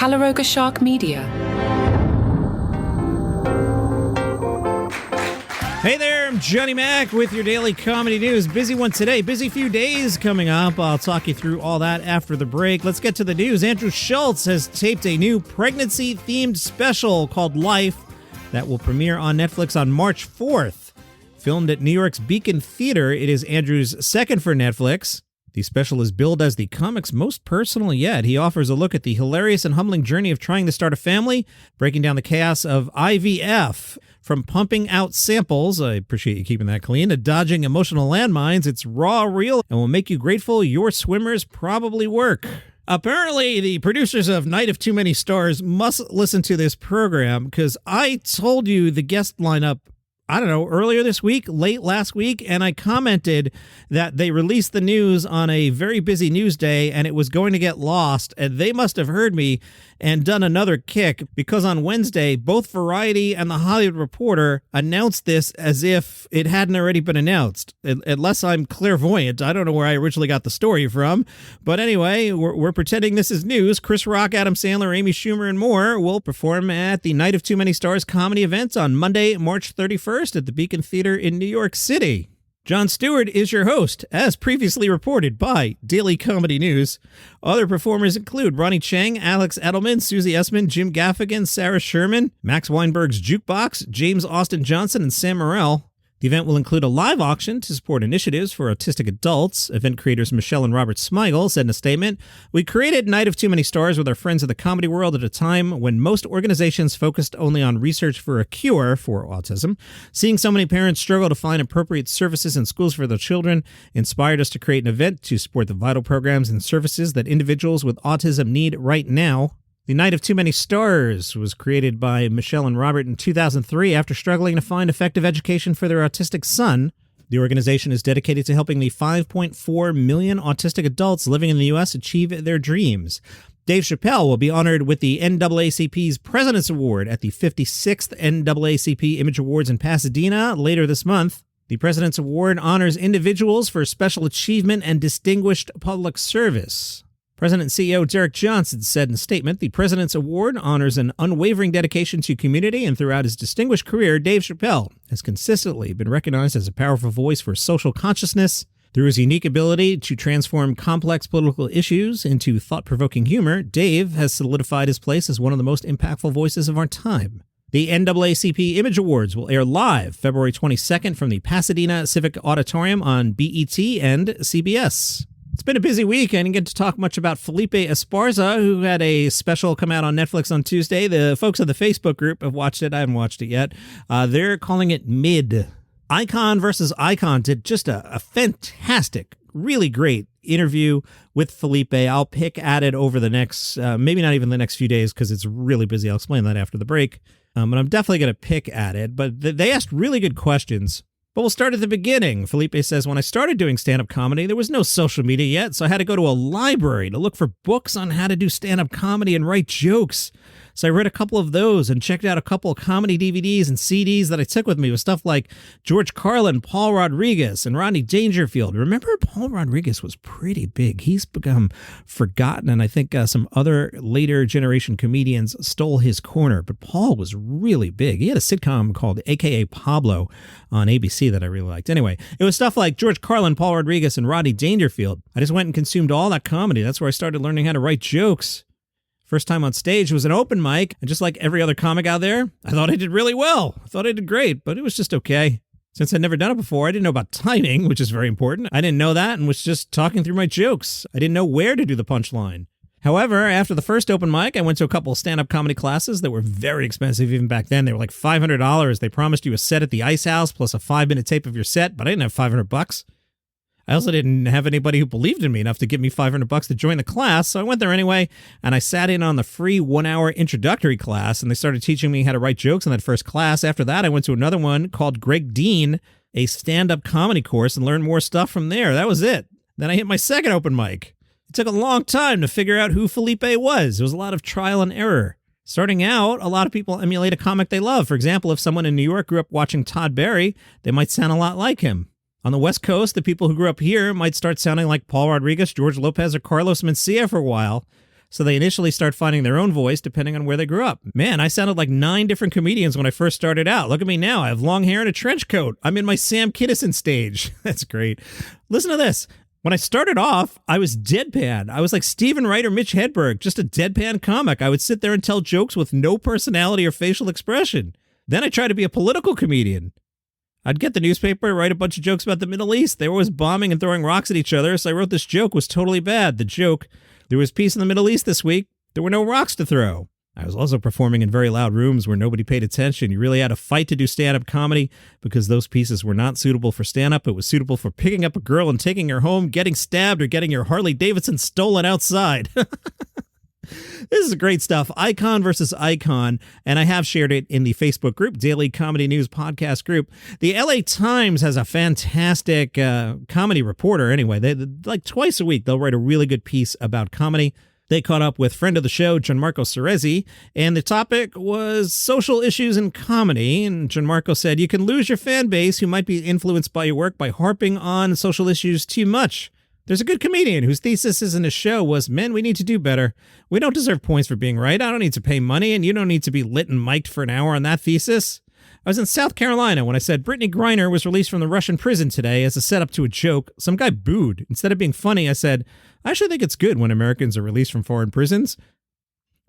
Calaroga Shark Media. Hey there, I'm Johnny Mac with your daily comedy news. Busy one today, busy few days coming up. I'll talk you through all that after the break. Let's get to the news. Andrew Schulz has taped a new pregnancy-themed special called Life that will premiere on Netflix on March 4th. Filmed at New York's Beacon Theater, it is Andrew's second for Netflix. The special is billed as the comic's most personal yet. He offers a look at the hilarious and humbling journey of trying to start a family, breaking down the chaos of IVF. From pumping out samples, I appreciate you keeping that clean, to dodging emotional landmines, it's raw, real, and will make you grateful your swimmers probably work. Apparently, the producers of Night of Too Many Stars must listen to this program, because I told you the guest lineup, I don't know, earlier this week, late last week, and I commented that they released the news on a very busy news day and it was going to get lost, and they must have heard me and done another kick, because on Wednesday, both Variety and The Hollywood Reporter announced this as if it hadn't already been announced. Unless I'm clairvoyant, I don't know where I originally got the story from. But anyway, we're pretending this is news. Chris Rock, Adam Sandler, Amy Schumer, and more will perform at the Night of Too Many Stars comedy event on Monday, March 31st at the Beacon Theater in New York City. Jon Stewart is your host, as previously reported by Daily Comedy News. Other performers include Ronnie Chang, Alex Edelman, Susie Essman, Jim Gaffigan, Sarah Sherman, Max Weinberg's Jukebox, James Austin Johnson, and Sam Morrell. The event will include a live auction to support initiatives for autistic adults. Event creators Michelle and Robert Smigel said in a statement, "We created Night of Too Many Stars with our friends of the comedy world at a time when most organizations focused only on research for a cure for autism. Seeing so many parents struggle to find appropriate services in schools for their children inspired us to create an event to support the vital programs and services that individuals with autism need right now." The Night of Too Many Stars was created by Michelle and Robert in 2003 after struggling to find effective education for their autistic son. The organization is dedicated to helping the 5.4 million autistic adults living in the U.S. achieve their dreams. Dave Chappelle will be honored with the NAACP's President's Award at the 56th NAACP Image Awards in Pasadena later this month. The President's Award honors individuals for special achievement and distinguished public service. President and CEO Derek Johnson said in a statement, "The President's Award honors an unwavering dedication to community, and throughout his distinguished career, Dave Chappelle has consistently been recognized as a powerful voice for social consciousness. Through his unique ability to transform complex political issues into thought-provoking humor, Dave has solidified his place as one of the most impactful voices of our time." The NAACP Image Awards will air live February 22nd from the Pasadena Civic Auditorium on BET and CBS. It's been a busy week. I didn't get to talk much about Felipe Esparza, who had a special come out on Netflix on Tuesday. The folks of the Facebook group have watched it. I haven't watched it yet. They're calling it Mid. Icon versus Icon did just a fantastic, really great interview with Felipe. I'll pick at it over the next, maybe not even the next few days because it's really busy. I'll explain that after the break. But I'm definitely going to pick at it. But they asked really good questions. But we'll start at the beginning. Felipe says, "When I started doing stand-up comedy, there was no social media yet, so I had to go to a library to look for books on how to do stand-up comedy and write jokes. So I read a couple of those and checked out a couple of comedy DVDs and CDs that I took with me with stuff like George Carlin, Paul Rodriguez, and Rodney Dangerfield." Remember, Paul Rodriguez was pretty big. He's become forgotten, and I think some other later generation comedians stole his corner. But Paul was really big. He had a sitcom called AKA Pablo on ABC that I really liked. Anyway, it was stuff like George Carlin, Paul Rodriguez, and Rodney Dangerfield. I just went and consumed all that comedy. That's where I started learning how to write jokes. First time on stage was an open mic, and just like every other comic out there, I thought I did really well. I thought I did great, but it was just okay. Since I'd never done it before, I didn't know about timing, which is very important. I didn't know that and was just talking through my jokes. I didn't know where to do the punchline. However, after the first open mic, I went to a couple of stand-up comedy classes that were very expensive even back then. They were like $500. They promised you a set at the Ice House plus a 5-minute tape of your set, but I didn't have $500. I also didn't have anybody who believed in me enough to give me $500 to join the class, so I went there anyway, and I sat in on the free 1-hour introductory class, and they started teaching me how to write jokes in that first class. After that, I went to another one called Greg Dean, a stand-up comedy course, and learned more stuff from there. That was it. Then I hit my second open mic. It took a long time to figure out who Felipe was. It was a lot of trial and error. Starting out, a lot of people emulate a comic they love. For example, if someone in New York grew up watching Todd Barry, they might sound a lot like him. On the West Coast, the people who grew up here might start sounding like Paul Rodriguez, George Lopez, or Carlos Mencia for a while. So they initially start finding their own voice depending on where they grew up. Man, I sounded like 9 different comedians when I first started out. Look at me now. I have long hair and a trench coat. I'm in my Sam Kinison stage. That's great. Listen to this. When I started off, I was deadpan. I was like Stephen Wright or Mitch Hedberg, just a deadpan comic. I would sit there and tell jokes with no personality or facial expression. Then I tried to be a political comedian. I'd get the newspaper, write a bunch of jokes about the Middle East. They were always bombing and throwing rocks at each other, so I wrote this joke. It was totally bad. The joke, there was peace in the Middle East this week. There were no rocks to throw. I was also performing in very loud rooms where nobody paid attention. You really had to fight to do stand-up comedy because those pieces were not suitable for stand-up. It was suitable for picking up a girl and taking her home, getting stabbed, or getting your Harley Davidson stolen outside. This is great stuff. Icon versus icon, and I have shared it in the Facebook group, Daily Comedy News Podcast group. The LA Times has a fantastic comedy reporter. Anyway, they like twice a week, they'll write a really good piece about comedy. They caught up with friend of the show, Gianmarco Soresi, and the topic was social issues in comedy. And Gianmarco said, you can lose your fan base who might be influenced by your work by harping on social issues too much. There's a good comedian whose thesis in his show was, men, we need to do better. We don't deserve points for being right. I don't need to pay money, and you don't need to be lit and mic'd for an hour on that thesis. I was in South Carolina when I said Brittany Griner was released from the Russian prison today as a setup to a joke. Some guy booed. Instead of being funny, I said, I actually think it's good when Americans are released from foreign prisons.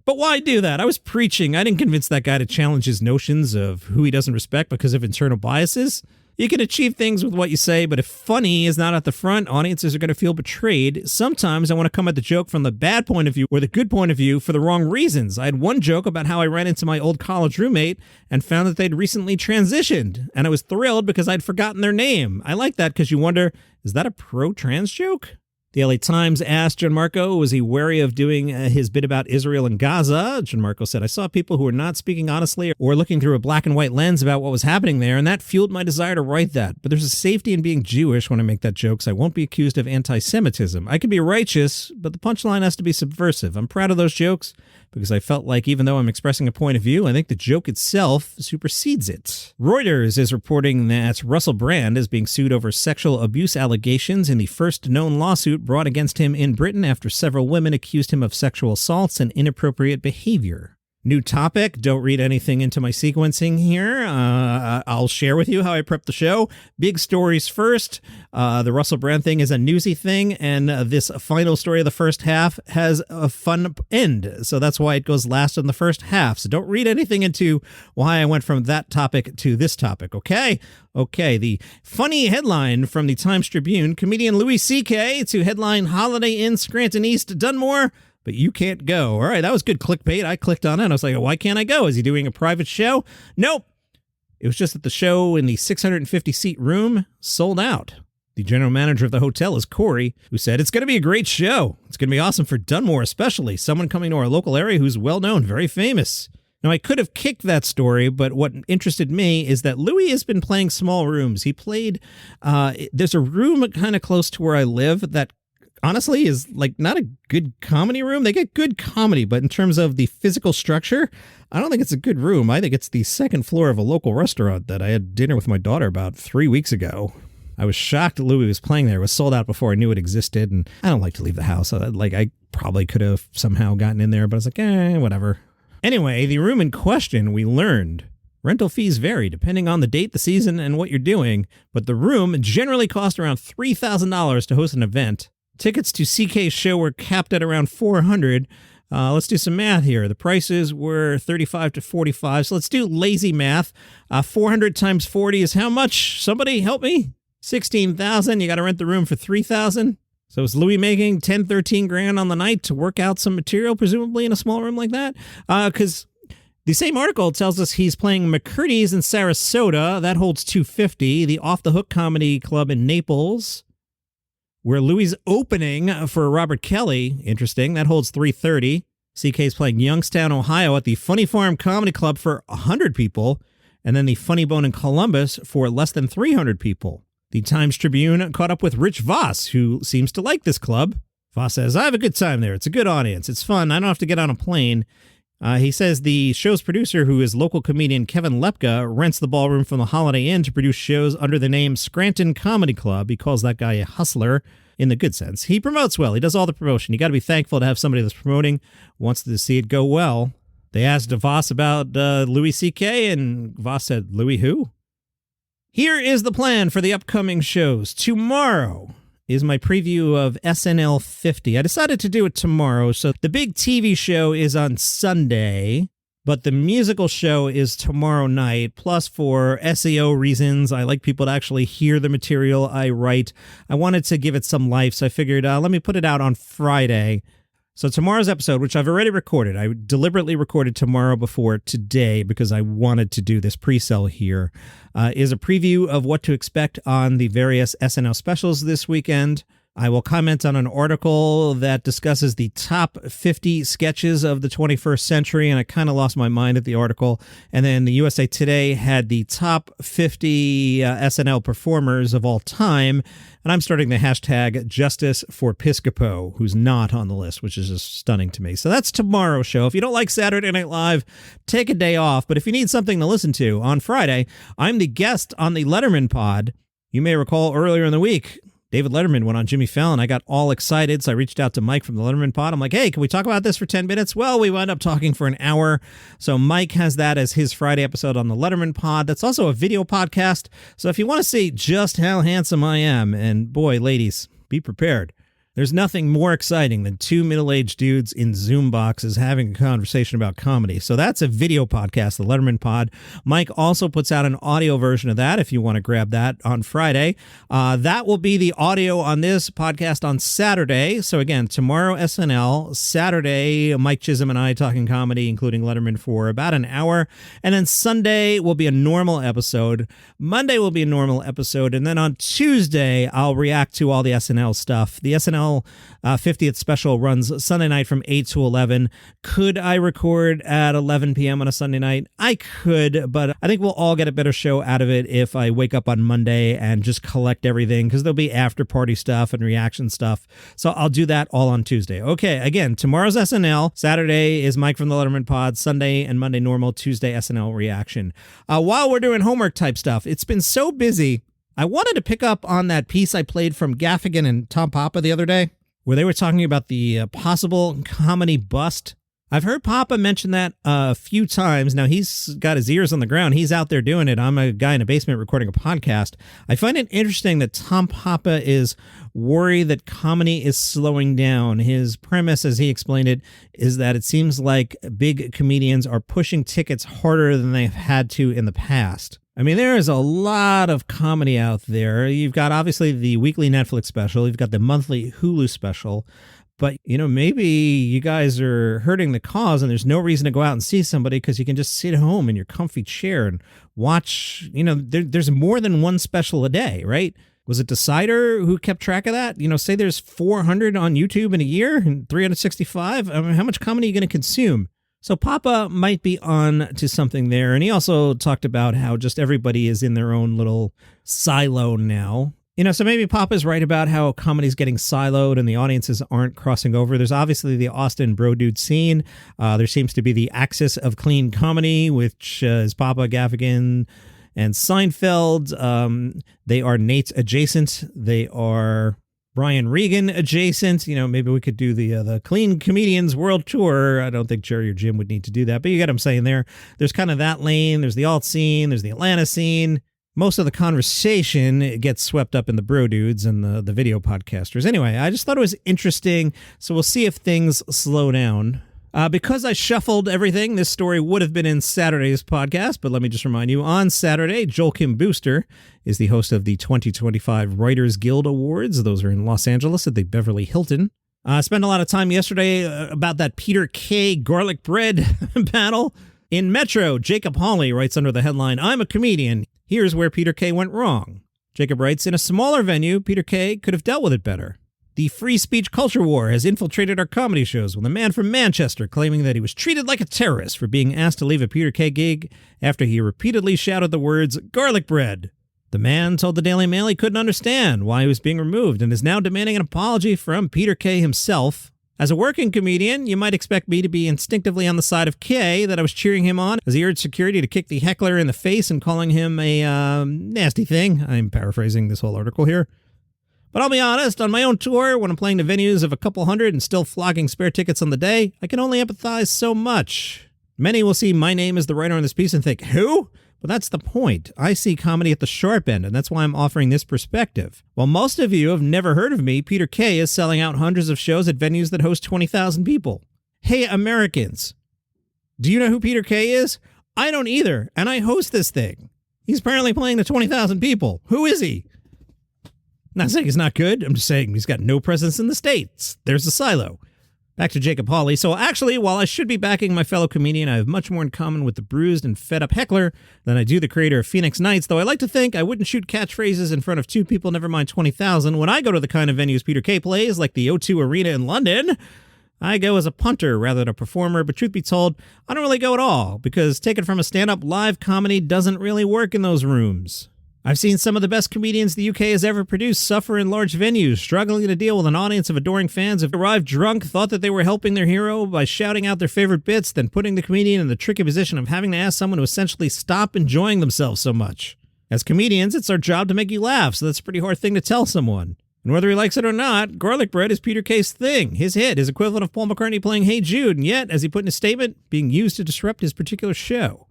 But why do that? I was preaching. I didn't convince that guy to challenge his notions of who he doesn't respect because of internal biases. You can achieve things with what you say, but if funny is not at the front, audiences are going to feel betrayed. Sometimes I want to come at the joke from the bad point of view or the good point of view for the wrong reasons. I had one joke about how I ran into my old college roommate and found that they'd recently transitioned, and I was thrilled because I'd forgotten their name. I like that because you wonder, is that a pro-trans joke? The LA Times asked Gianmarco, was he wary of doing his bit about Israel and Gaza? Gianmarco said, I saw people who were not speaking honestly or looking through a black and white lens about what was happening there, and that fueled my desire to write that. But there's a safety in being Jewish when I make that joke, so I won't be accused of anti-Semitism. I can be righteous, but the punchline has to be subversive. I'm proud of those jokes because I felt like even though I'm expressing a point of view, I think the joke itself supersedes it. Reuters is reporting that Russell Brand is being sued over sexual abuse allegations in the first known lawsuit brought against him in Britain after several women accused him of sexual assaults and inappropriate behavior. New topic. Don't read anything into my sequencing here. I'll share with you how I prep the show. Big stories first. The Russell Brand thing is a newsy thing, and this final story of the first half has a fun end. So that's why it goes last in the first half. So don't read anything into why I went from that topic to this topic, okay? Okay, the funny headline from the Times Tribune, comedian Louis C.K. to headline Holiday Inn Scranton East Dunmore, but you can't go. All right, that was good clickbait. I clicked on it. I was like, why can't I go? Is he doing a private show? Nope. It was just that the show in the 650-seat room sold out. The general manager of the hotel is Corey, who said, it's going to be a great show. It's going to be awesome for Dunmore, especially someone coming to our local area who's well-known, very famous. Now, I could have kicked that story, but what interested me is that Louis has been playing small rooms. He played, there's a room kind of close to where I live that honestly is like not a good comedy room. They get good comedy, but in terms of the physical structure, I don't think it's a good room. I think it's the second floor of a local restaurant that I had dinner with my daughter about 3 weeks ago. I was shocked that Louis was playing there. It was sold out before I knew it existed, and I don't like to leave the house. I probably could have somehow gotten in there, but I was like, whatever. Anyway, the room in question, we learned, rental fees vary depending on the date, the season, and what you're doing, but the room generally costs around $3,000 to host an event. Tickets to CK's show were capped at around $400. Let's do some math here. The prices were $35 to $45, so let's do lazy math. 400 times 40 is how much? Somebody help me? $16,000. You got to rent the room for $3,000. So is Louis making 10, 13 grand on the night to work out some material, presumably in a small room like that? Because the same article tells us he's playing McCurdy's in Sarasota. That holds $250. The Off the Hook Comedy Club in Naples, where Louis' opening for Robert Kelly, interesting, that holds $330. CK's playing Youngstown, Ohio at the Funny Farm Comedy Club for 100 people, and then the Funny Bone in Columbus for less than 300 people. The Times Tribune caught up with Rich Voss, who seems to like this club. Voss says, I have a good time there. It's a good audience. It's fun. I don't have to get on a plane. He says the show's producer, who is local comedian Kevin Lepka, rents the ballroom from the Holiday Inn to produce shows under the name Scranton Comedy Club. He calls that guy a hustler in the good sense. He promotes well. He does all the promotion. You got to be thankful to have somebody that's promoting, wants to see it go well. They asked Voss about Louis C.K., and Voss said, Louis who? Here is the plan for the upcoming shows. Tomorrow is my preview of SNL 50. I decided to do it tomorrow, so the big TV show is on Sunday, but the musical show is tomorrow night. Plus, for SEO reasons, I like people to actually hear the material I write. I wanted to give it some life, so I figured, let me put it out on Friday. So tomorrow's episode, which I've already recorded, I deliberately recorded tomorrow before today because I wanted to do this pre-sell here, is a preview of what to expect on the various SNL specials this weekend. I will comment on an article that discusses the top 50 sketches of the 21st century, and I kind of lost my mind at the article. And then the USA Today had the top 50 SNL performers of all time, and I'm starting the hashtag Justice for Piscopo, who's not on the list, which is just stunning to me. So that's tomorrow's show. If you don't like Saturday Night Live, take a day off. But if you need something to listen to, on Friday, I'm the guest on the Letterman pod. You may recall earlier in the week, David Letterman went on Jimmy Fallon. I got all excited, so I reached out to Mike from the Letterman pod. I'm like, hey, can we talk about this for 10 minutes? Well, we wound up talking for an hour. So Mike has that as his Friday episode on the Letterman pod. That's also a video podcast. So if you want to see just how handsome I am, and boy, ladies, be prepared. There's nothing more exciting than two middle-aged dudes in Zoom boxes having a conversation about comedy. So that's a video podcast, the Letterman Pod. Mike also puts out an audio version of that if you want to grab that on Friday. That will be the audio on this podcast on Saturday. So again, tomorrow Snl, Saturday Mike Chisholm and I talking comedy, including Letterman, for about an hour. And then Sunday will be a normal episode. Monday will be a normal episode. And then on Tuesday, I'll react to all the SNL stuff. The SNL 50th special runs Sunday night from 8 to 11. Could I record at 11 p.m. on a Sunday night? I could, but I think we'll all get a better show out of it if I wake up on Monday and just collect everything, because there'll be after party stuff and reaction stuff. So I'll do that all on Tuesday. Okay, again, tomorrow's SNL. Saturday is Mike from the Letterman Pod. Sunday and Monday normal. Tuesday SNL reaction. While we're doing homework type stuff, it's been so busy. I wanted to pick up on that piece I played from Gaffigan and Tom Papa the other day, where they were talking about the possible comedy bust. I've heard Papa mention that a few times. Now, he's got his ears on the ground. He's out there doing it. I'm a guy in a basement recording a podcast. I find it interesting that Tom Papa is worried that comedy is slowing down. His premise, as he explained it, is that it seems like big comedians are pushing tickets harder than they've had to in the past. I mean, there is a lot of comedy out there. You've got, obviously, the weekly Netflix special. You've got the monthly Hulu special. But, maybe you guys are hurting the cause and there's no reason to go out and see somebody because you can just sit home in your comfy chair and watch. There's more than one special a day, right? Was it Decider who kept track of that? Say there's 400 on YouTube in a year and 365. I mean, how much comedy are you going to consume? So Papa might be on to something there. And he also talked about how just everybody is in their own little silo now. So maybe Papa's right about how comedy's getting siloed and the audiences aren't crossing over. There's obviously the Austin bro dude scene. There seems to be the axis of clean comedy, which is Papa, Gaffigan, and Seinfeld. They are Nate's adjacent. They are Brian Regan adjacent. Maybe we could do the Clean Comedians World Tour. I don't think Jerry or Jim would need to do that, but you get what I'm saying there. There's kind of that lane. There's the alt scene. There's the Atlanta scene. Most of the conversation gets swept up in the bro dudes and the video podcasters. Anyway, I just thought it was interesting. So we'll see if things slow down. Because I shuffled everything, this story would have been in Saturday's podcast, but let me just remind you, on Saturday, Joel Kim Booster is the host of the 2025 Writers Guild Awards. Those are in Los Angeles at the Beverly Hilton. I spent a lot of time yesterday about that Peter K. garlic bread battle. In Metro, Jacob Hawley writes under the headline, "I'm a comedian. Here's where Peter K. went wrong." Jacob writes, "In a smaller venue, Peter K. could have dealt with it better. The free speech culture war has infiltrated our comedy shows, with a man from Manchester claiming that he was treated like a terrorist for being asked to leave a Peter K. gig after he repeatedly shouted the words, 'garlic bread.' The man told the Daily Mail he couldn't understand why he was being removed and is now demanding an apology from Peter K. himself. As a working comedian, you might expect me to be instinctively on the side of K, that I was cheering him on as he urged security to kick the heckler in the face and calling him a nasty thing. I'm paraphrasing this whole article here. But I'll be honest, on my own tour, when I'm playing to venues of a couple hundred and still flogging spare tickets on the day, I can only empathize so much. Many will see my name as the writer on this piece and think, who? But that's the point. I see comedy at the sharp end, and that's why I'm offering this perspective. While most of you have never heard of me, Peter K is selling out hundreds of shows at venues that host 20,000 people. Hey, Americans, do you know who Peter K is? I don't either, and I host this thing. He's apparently playing to 20,000 people. Who is he? Not saying he's not good. I'm just saying he's got no presence in the States. There's a silo. Back to Jacob Hawley. So actually, while I should be backing my fellow comedian, I have much more in common with the bruised and fed up heckler than I do the creator of Phoenix Nights, though I like to think I wouldn't shoot catchphrases in front of 2 people, never mind 20,000. When I go to the kind of venues Peter K plays, like the O2 Arena in London, I go as a punter rather than a performer, but truth be told, I don't really go at all, because taken from a stand-up live comedy doesn't really work in those rooms. I've seen some of the best comedians the UK has ever produced suffer in large venues, struggling to deal with an audience of adoring fans who arrived drunk, thought that they were helping their hero by shouting out their favorite bits, then putting the comedian in the tricky position of having to ask someone to essentially stop enjoying themselves so much. As comedians, it's our job to make you laugh, so that's a pretty hard thing to tell someone. And whether he likes it or not, garlic bread is Peter K's thing, his hit, his equivalent of Paul McCartney playing Hey Jude, and yet, as he put in his statement, being used to disrupt his particular show.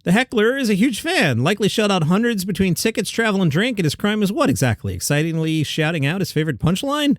The heckler is a huge fan, likely shelled out hundreds between tickets, travel, and drink, and his crime is what exactly? Excitingly shouting out his favorite punchline?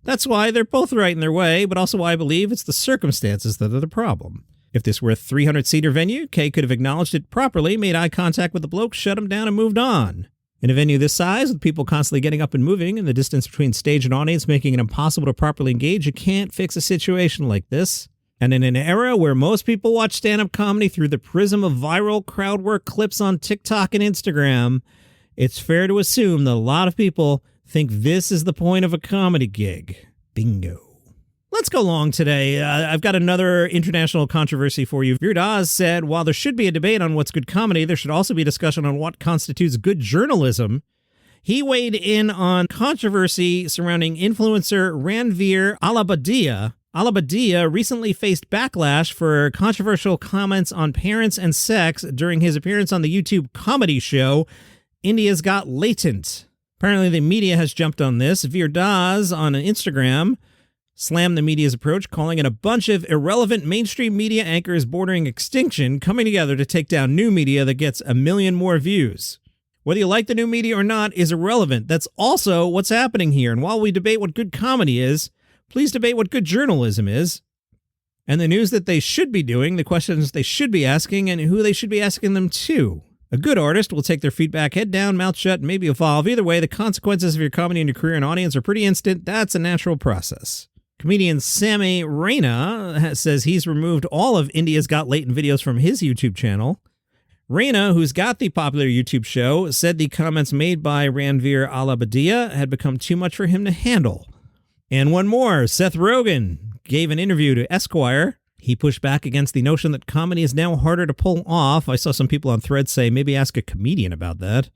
That's why they're both right in their way, but also why I believe it's the circumstances that are the problem. If this were a 300-seater venue, Kay could have acknowledged it properly, made eye contact with the bloke, shut him down, and moved on. In a venue this size, with people constantly getting up and moving, and the distance between stage and audience making it impossible to properly engage, you can't fix a situation like this. And in an era where most people watch stand-up comedy through the prism of viral crowd work clips on TikTok and Instagram, it's fair to assume that a lot of people think this is the point of a comedy gig. Bingo. Let's go long today. I've got another international controversy for you. Veer Daz said, while there should be a debate on what's good comedy, there should also be a discussion on what constitutes good journalism. He weighed in on controversy surrounding influencer Ranveer Alabadia. Alabadia recently faced backlash for controversial comments on parents and sex during his appearance on the YouTube comedy show India's Got Latent. Apparently the media has jumped on this. Veer Daz on Instagram slammed the media's approach, calling it a bunch of irrelevant mainstream media anchors bordering extinction coming together to take down new media that gets 1 million more views. Whether you like the new media or not is irrelevant. That's also what's happening here. And while we debate what good comedy is, please debate what good journalism is, and the news that they should be doing, the questions they should be asking, and who they should be asking them to. A good artist will take their feedback head down, mouth shut, and maybe evolve. Either way, the consequences of your comedy and your career and audience are pretty instant. That's a natural process. Comedian Sammy Raina says he's removed all of India's Got Latent videos from his YouTube channel. Raina, who's got the popular YouTube show, said the comments made by Ranveer Alabadia had become too much for him to handle. And one more, Seth Rogen gave an interview to Esquire. He pushed back against the notion that comedy is now harder to pull off. I saw some people on Threads say, maybe ask a comedian about that.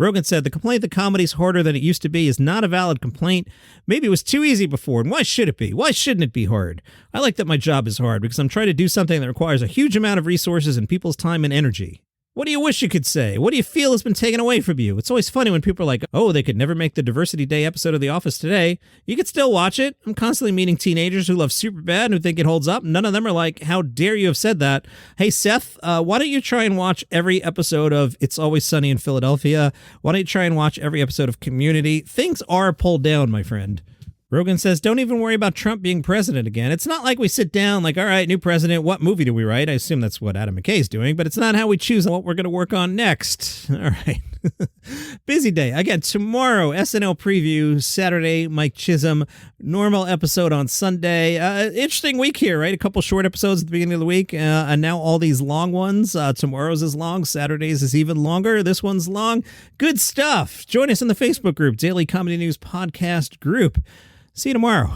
Rogen said, the complaint that comedy's harder than it used to be is not a valid complaint. Maybe it was too easy before, and why should it be? Why shouldn't it be hard? I like that my job is hard because I'm trying to do something that requires a huge amount of resources and people's time and energy. What do you wish you could say? What do you feel has been taken away from you? It's always funny when people are like, oh, they could never make the Diversity Day episode of The Office today. You could still watch it. I'm constantly meeting teenagers who love Superbad and who think it holds up. None of them are like, how dare you have said that? Hey, Seth, why don't you try and watch every episode of It's Always Sunny in Philadelphia? Why don't you try and watch every episode of Community? Things are pulled down, my friend. Rogen says, don't even worry about Trump being president again. It's not like we sit down like, all right, new president, what movie do we write? I assume that's what Adam McKay is doing, but it's not how we choose what we're going to work on next. All right. Busy day. Again, tomorrow, SNL preview, Saturday, Mike Chisholm, normal episode on Sunday. Interesting week here, right? A couple short episodes at the beginning of the week, and now all these long ones. Tomorrow's is long. Saturday's is even longer. This one's long. Good stuff. Join us in the Facebook group, Daily Comedy News Podcast Group. See you tomorrow.